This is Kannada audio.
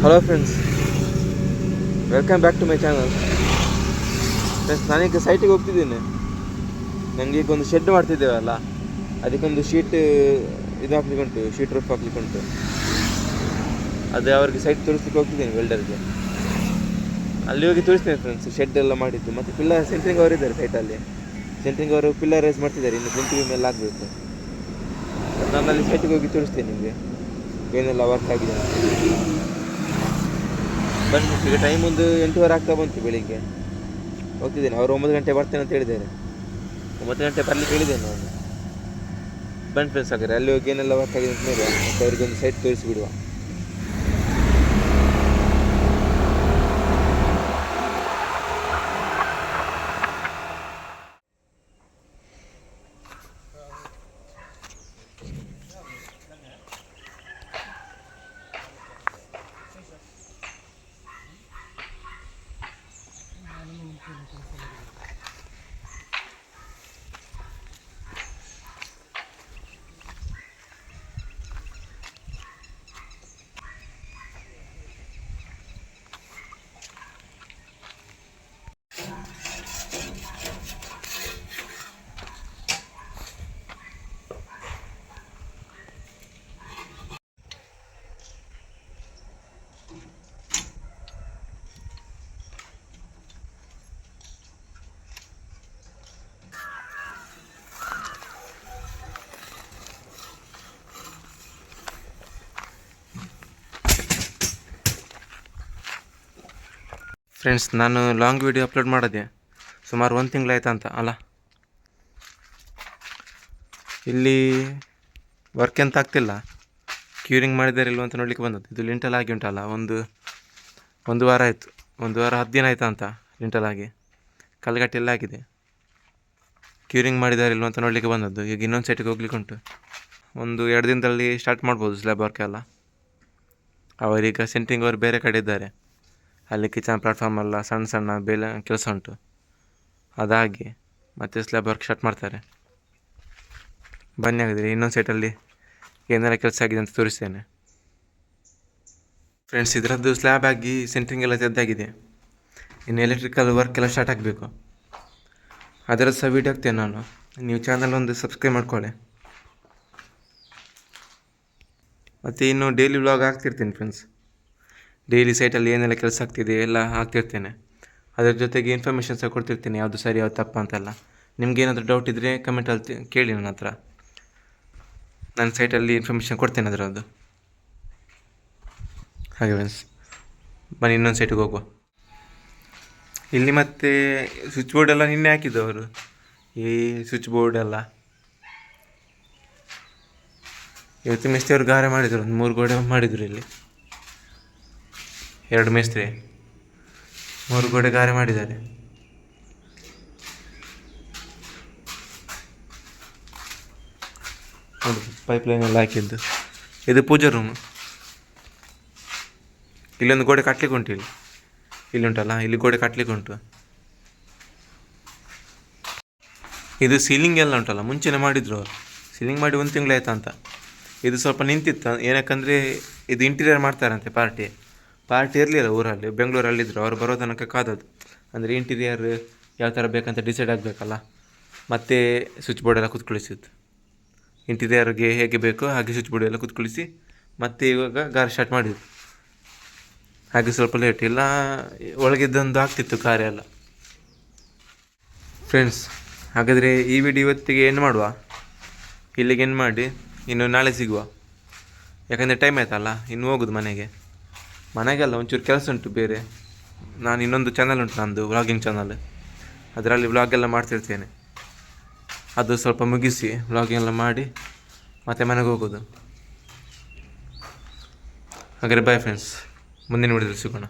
Hello friends, welcome back to my channel. Friends, ನಾನೀಗ ಸೈಟಿಗೆ ಹೋಗ್ತಿದ್ದೀನಿ. ನನಗೆ ಈಗ ಒಂದು ಶೆಡ್ ಮಾಡ್ತಿದ್ದೇವಲ್ಲ, ಅದಕ್ಕೊಂದು ಶೀಟ್ ಇದು ಹಾಕ್ಲಿಕ್ಕೆ ಉಂಟು, ಶೀಟ್ ರೂಫ್ ಹಾಕ್ಲಿಕ್ಕೆ ಉಂಟು. ಅದು ಅವ್ರಿಗೆ ಸೈಟ್ ತೋರಿಸ್ಲಿಕ್ಕೆ ಹೋಗ್ತಿದ್ದೀನಿ, ವೆಲ್ಡರ್ಗೆ. ಅಲ್ಲಿ ಹೋಗಿ ತೋರಿಸ್ತೇನೆ ಫ್ರೆಂಡ್ಸ್, ಶೆಡ್ ಎಲ್ಲ ಮಾಡಿದ್ದು. ಮತ್ತು ಪಿಲ್ಲರ್ ಸೆಂಟ್ರಿಂಗ್ ಅವರು ಇದ್ದಾರೆ ಸೈಟಲ್ಲಿ. ಸೆಂಟ್ರಿಂಗ್ ಅವರು ಪಿಲ್ಲರ್ ರೈಸ್ ಮಾಡ್ತಿದ್ದಾರೆ, ಇನ್ನು ಗುಂಟಿಗೆ ಮೇಲೆ ಆಗಬೇಕು. ನಾನು ಅಲ್ಲಿ ಸೈಟಿಗೆ ಹೋಗಿ ತೋರಿಸ್ತೇನೆ ನಿಮಗೆ ಏನೆಲ್ಲ ವರ್ಕ್ ಆಗಿದೆ ಅಂತ. ಬನ್ನಿ, ಈಗ ಟೈಮ್ ಒಂದು 8:15 ಆಗ್ತಾ ಬಂತು. ಬೆಳಿಗ್ಗೆ ಹೋಗ್ತಿದ್ದೇನೆ. ಅವರು 9 ಗಂಟೆ ಬರ್ತೇನೆ ಅಂತ ಹೇಳಿದ್ದಾರೆ. 9 ಗಂಟೆ ಬರಲಿಕ್ಕೆ ಹೇಳಿದ್ದೇನೆ ನಾನು. ಬನ್ನಿ ಫ್ರೆಂಡ್ಸ್, ಹಾಗಾದ್ರೆ ಅಲ್ಲಿ ಹೋಗಿ ಏನೆಲ್ಲ ವರ್ಕ್ ಆಗಿದೆ ಅಂತ ನೋಡುವ, ಮತ್ತು ಅವ್ರಿಗೊಂದು ಸೈಟ್ ತೋರಿಸಿಬಿಡುವ. ಫ್ರೆಂಡ್ಸ್, ನಾನು ಲಾಂಗ್ ವಿಡಿಯೋ ಅಪ್ಲೋಡ್ ಮಾಡಿದೆ ಸುಮಾರು 1 ತಿಂಗಳಾಯ್ತಂತ ಅಲ್ಲ. ಇಲ್ಲಿ ವರ್ಕ್ ಎಂತ ಆಗ್ತಿಲ್ಲ, ಕ್ಯೂರಿಂಗ್ ಮಾಡಿದ್ದಾರೆ ಇಲ್ವ ಅಂತ ನೋಡಲಿಕ್ಕೆ ಬಂದದ್ದು. ಇದು ಲಿಂಟಲ್ ಆಗಿ ಉಂಟಲ್ಲ, ಒಂದು ವಾರ ಆಯಿತು, 1 ವಾರ 10 ದಿನ ಆಯ್ತಾ ಅಂತ ಲಿಂಟಲ್ ಆಗಿ. ಕಲ್ಗಟ್ಟೆ ಎಲ್ಲ ಆಗಿದೆ. ಕ್ಯೂರಿಂಗ್ ಮಾಡಿದ್ದಾರೆ ಇಲ್ವ ಅಂತ ನೋಡಲಿಕ್ಕೆ ಬಂದದ್ದು. ಈಗ ಇನ್ನೊಂದು ಸೈಟಿಗೆ ಹೋಗ್ಲಿಕ್ಕೆ ಉಂಟು. 1-2 ದಿನದಲ್ಲಿ ಸ್ಟಾರ್ಟ್ ಮಾಡ್ಬೋದು ಸ್ಲ್ಯಾಬ್ ವರ್ಕ್ ಎಲ್ಲ. ಅವರೀಗ ಸೆಂಟ್ರಿಂಗ್ ಅವರು ಬೇರೆ ಕಡೆ ಇದ್ದಾರೆ. ಅಲ್ಲಿ ಕಿಚನ್ ಪ್ಲಾಟ್ಫಾರ್ಮ್ ಎಲ್ಲ ಸಣ್ಣ ಸಣ್ಣ ಬೇಲೆ ಕೆಲಸ ಉಂಟು. ಅದಾಗಿ ಮತ್ತೆ ಸ್ಲ್ಯಾಬ್ ವರ್ಕ್ ಸ್ಟಾರ್ಟ್ ಮಾಡ್ತಾರೆ. ಬನ್ನಿ, ಆಗಿದ್ರೆ ಇನ್ನೊಂದು ಸೈಟಲ್ಲಿ ಏನೆಲ್ಲ ಕೆಲಸ ಆಗಿದೆ ಅಂತ ತೋರಿಸ್ತೇನೆ. ಫ್ರೆಂಡ್ಸ್, ಇದರದ್ದು ಸ್ಲ್ಯಾಬ್ ಆಗಿ ಸೆಂಟ್ರಿಂಗ್ ಎಲ್ಲ ತೆದ್ದಾಗಿದೆ. ಇನ್ನು ಎಲೆಕ್ಟ್ರಿಕಲ್ ವರ್ಕ್ ಎಲ್ಲ ಸ್ಟಾರ್ಟ್ ಆಗಬೇಕು. ಅದರದ್ದು ಸಹ ವೀಡಿಯೋ ಹಾಕ್ತೇನೆ ನಾನು. ನೀವು ಚಾನಲ್ ಒಂದು ಸಬ್ಸ್ಕ್ರೈಬ್ ಮಾಡ್ಕೊಳ್ಳಿ. ಮತ್ತು ಇನ್ನು ಡೈಲಿ ವ್ಲಾಗ್ ಹಾಕ್ತಿರ್ತೀನಿ ಫ್ರೆಂಡ್ಸ್. ಡೈಲಿ ಸೈಟಲ್ಲಿ ಏನೆಲ್ಲ ಕೆಲಸ ಆಗ್ತಿದೆ ಎಲ್ಲ ಹಾಕ್ತಿರ್ತೇನೆ. ಅದರ ಜೊತೆಗೆ ಇನ್ಫಾರ್ಮೇಷನ್ ಸಹ ಕೊಡ್ತಿರ್ತೀನಿ, ಯಾವುದು ಸರಿ ಯಾವುದು ತಪ್ಪ ಅಂತೆಲ್ಲ. ನಿಮ್ಗೇನಾದರೂ ಡೌಟ್ ಇದ್ದರೆ ಕಮೆಂಟಲ್ಲಿ ಕೇಳಿ ನನ್ನ ಹತ್ರ. ನನ್ನ ಸೈಟಲ್ಲಿ ಇನ್ಫಾರ್ಮೇಷನ್ ಕೊಡ್ತೇನೆ ಅದರದ್ದು. ಹಾಗೆ ಫ್ರೆಂಡ್ಸ್, ಬನ್ನಿ ಇನ್ನೊಂದು ಸೈಟಿಗೆ ಹೋಗುವ. ಇಲ್ಲಿ ಮತ್ತೆ ಸ್ವಿಚ್ ಬೋರ್ಡ್ ಎಲ್ಲ ನಿನ್ನೆ ಹಾಕಿದ್ದವರು. ಈ ಸ್ವಿಚ್ ಬೋರ್ಡ್ ಎಲ್ಲ ಇವತ್ತು ಮೇಸ್ತ್ರಿಯವರು ಗಾರೆ ಮಾಡಿದರು. ಒಂದು 3 ಗೋಡೆ ಮಾಡಿದರು. ಇಲ್ಲಿ 2 ಮೇಸ್ತ್ರಿ 3 ಗೋಡೆ ಗಾರೆ ಮಾಡಿದ್ದಾರೆ. ನೋಡಿ, ಪೈಪ್ಲೈನ್ ಎಲ್ಲ ಹಾಕಿದ್ದು. ಇದು ಪೂಜಾ ರೂಮು. ಇಲ್ಲೊಂದು ಗೋಡೆ ಕಟ್ಲಿಕ್ಕೆ ಉಂಟು. ಇಲ್ಲಿ ಉಂಟಲ್ಲ, ಇಲ್ಲಿ ಗೋಡೆ ಕಟ್ಲಿಕ್ಕೆ ಉಂಟು. ಇದು ಸೀಲಿಂಗ್ ಎಲ್ಲ ಉಂಟಲ್ಲ, ಮುಂಚೆನೇ ಮಾಡಿದ್ರು ಅವರು. ಸೀಲಿಂಗ್ ಮಾಡಿ 1 ತಿಂಗಳಾಯ್ತಾ ಅಂತ. ಇದು ಸ್ವಲ್ಪ ನಿಂತಿತ್ತು, ಏನಕ್ಕಂದರೆ ಇದು ಇಂಟೀರಿಯರ್ ಮಾಡ್ತಾರಂತೆ. ಪಾರ್ಟಿ ಇರಲಿಲ್ಲ ಊರಲ್ಲಿ, ಬೆಂಗಳೂರಲ್ಲಿದ್ದರು. ಅವರು ಬರೋ ತನಕ ಕಾದದ್ದು. ಅಂದರೆ ಇಂಟೀರಿಯರ್ ಯಾವ ಥರ ಬೇಕಂತ ಡಿಸೈಡ್ ಆಗಬೇಕಲ್ಲ. ಮತ್ತು ಸ್ವಿಚ್ ಬೋರ್ಡೆಲ್ಲ ಕುತ್ಕೊಳಿಸಿದ್ದು. ಇಂಟೀರಿಯರ್ಗೆ ಹೇಗೆ ಬೇಕೋ ಹಾಗೆ ಸ್ವಿಚ್ ಬೋರ್ಡ್ ಎಲ್ಲ ಕುತ್ಕೊಳಿಸಿ ಮತ್ತೆ ಇವಾಗ ಗಾರೆ ಸ್ಟಾರ್ಟ್ ಮಾಡಿದ್ದು. ಹಾಗೆ ಸ್ವಲ್ಪ ಲೇಟ್, ಇಲ್ಲ ಒಳಗಿದ್ದೊಂದು ಆಗ್ತಿತ್ತು ಕಾರ್ಯ ಎಲ್ಲ. ಫ್ರೆಂಡ್ಸ್, ಹಾಗಾದರೆ ಈ ವಿಡಿಯೋ ಇವತ್ತಿಗೆ ಏನು ಮಾಡುವ, ಇಲ್ಲಿಗೆ ಏನು ಮಾಡಿ ಇನ್ನು ನಾಳೆ ಸಿಗುವ. ಯಾಕಂದರೆ ಟೈಮ್ ಆಯ್ತಲ್ಲ, ಇನ್ನು ಹೋಗೋದು ಮನೆಗೆಲ್ಲ ಒಂಚೂರು ಕೆಲಸ ಉಂಟು ಬೇರೆ. ನಾನು ಇನ್ನೊಂದು ಚಾನಲ್ ಉಂಟು ನಂದು, ವ್ಲಾಗಿಂಗ್ ಚಾನಲ್. ಅದರಲ್ಲಿ ವ್ಲಾಗೆಲ್ಲ ಮಾಡ್ತಿರ್ತೇನೆ. ಅದು ಸ್ವಲ್ಪ ಮುಗಿಸಿ ವ್ಲಾಗಿಂಗ್ ಎಲ್ಲ ಮಾಡಿ ಮತ್ತೆ ಮನೆಗೆ ಹೋಗೋದು. ಹಾಗಾದರೆ ಬಾಯ್ ಫ್ರೆಂಡ್ಸ್, ಮುಂದಿನ ವಿಡಿಯೋದಲ್ಲಿ ಸಿಗೋಣ.